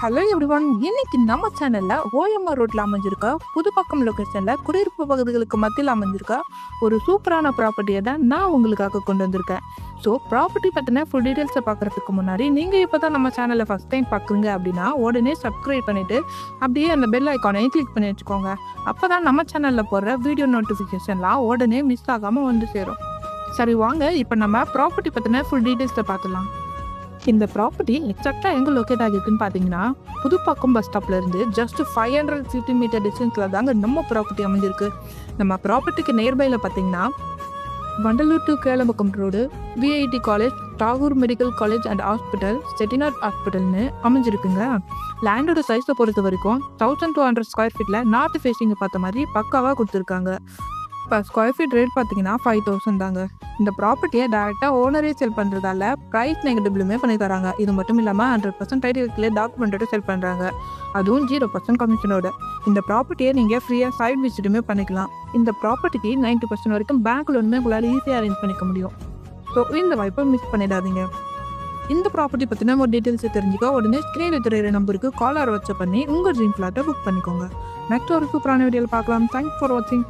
Hello everyone, இன்னைக்கு நம்ம சேனல்ல ஓஎம்ஆர் ரோட்ல அமைஞ்சிருக்க புதுப்பக்கம் லொகேஷன்ல குடியிருப்பு பகுதிகளுக்கு மத்தியில் அமைஞ்சிருக்க ஒரு சூப்பரான ப்ராப்பர்ட்டியை தான் நான் உங்களுக்காக கொண்டு வந்திருக்கேன். ஸோ ப்ராப்பர்ட்டி பற்றின ஃபுல் டீட்டெயில்ஸை பார்க்குறதுக்கு முன்னாடி நீங்கள் இப்போ தான் நம்ம சேனலை ஃபஸ்ட் டைம் பார்க்குறீங்க அப்படின்னா உடனே சப்ஸ்கிரைப் பண்ணிவிட்டு அப்படியே அந்த பெல் ஐக்கானையும் கிளிக் பண்ணி வச்சுக்கோங்க. அப்போ தான் நம்ம சேனலில் போடுற வீடியோ நோட்டிஃபிகேஷன்லாம் உடனே மிஸ் ஆகாமல் வந்து சேரும். சரி வாங்க, இப்போ நம்ம ப்ராப்பர்ட்டி பற்றின ஃபுல் டீட்டெயில்ஸை பார்த்துலாம். இந்த ப்ராப்பர்ட்டி எக்ஸாக்டாக எங்கே லொக்கேட் ஆகிருக்குன்னு பார்த்தீங்கன்னா, புதுப்பாக்கம் பஸ் ஸ்டாப்லேருந்து ஜஸ்ட் 550 மீட்டர் டிஸ்டன்ஸில் தாங்க நம்ம ப்ராப்பர்ட்டி அமைஞ்சிருக்கு. நம்ம ப்ராப்பர்ட்டிக்கு நியர்பையில் பார்த்தீங்கன்னா Vandalur to Kelambakkam road, VIT college, Tagore medical college and hospital, Chettinad ஹாஸ்பிட்டல்னு அமைஞ்சிருக்குங்க. லேண்டோட சைஸை பொறுத்த வரைக்கும் 1200 ஸ்கொயர் ஃபீட்டில் நார்த் ஃபேஸிங்கை பார்த்த மாதிரி பக்காவாக கொடுத்துருக்காங்க. இப்போ ஸ்கொயர் ஃபீட் ரேட் பார்த்தீங்கன்னா 5000 தாங்க. இந்த ப்ராப்பர்ட்டியை டேரெக்டாக ஓனரே செல் பண்ணுறதால ப்ரைஸ் நெகட்டிவ்லுமே பண்ணி தராங்க. இது மட்டும் இல்லாமல் 100% டைட்டில் டாக்குமெண்ட்டோட செல் பண்ணுறாங்க, அதுவும் 0% கமிஷனோட. இந்த ப்ராப்பர்ட்டியை நீங்கள் ஃப்ரீயாக சைட் விசிட்டுமே பண்ணிக்கலாம். இந்த ப்ராப்பர்ட்டிக்கு 90% வரைக்கும் பேங்க் லோனுமே உங்களால் ஈஸியாக அரேஞ்ச் பண்ணிக்க முடியும். ஸோ இந்த வாய்ப்பை மிஸ் பண்ணிடாதீங்க. இந்த ப்ராப்பர்ட்டி பற்றின ஒரு டீட்டெயில்ஸை தெரிஞ்சுக்க உடனே ஸ்க்ரீனில் தெரியிற நம்பருக்கு கால் ஆர் வாட்ஸ்அப் பண்ணி உங்கள் ட்ரீம் ஃப்ளாட்டை புக் பண்ணிக்கோங்க. நெக்ஸ்ட் ஒரு சூப்பரான வீடியோவில் பார்க்கலாம். தேங்க்ஸ் ஃபார் வாட்சிங்.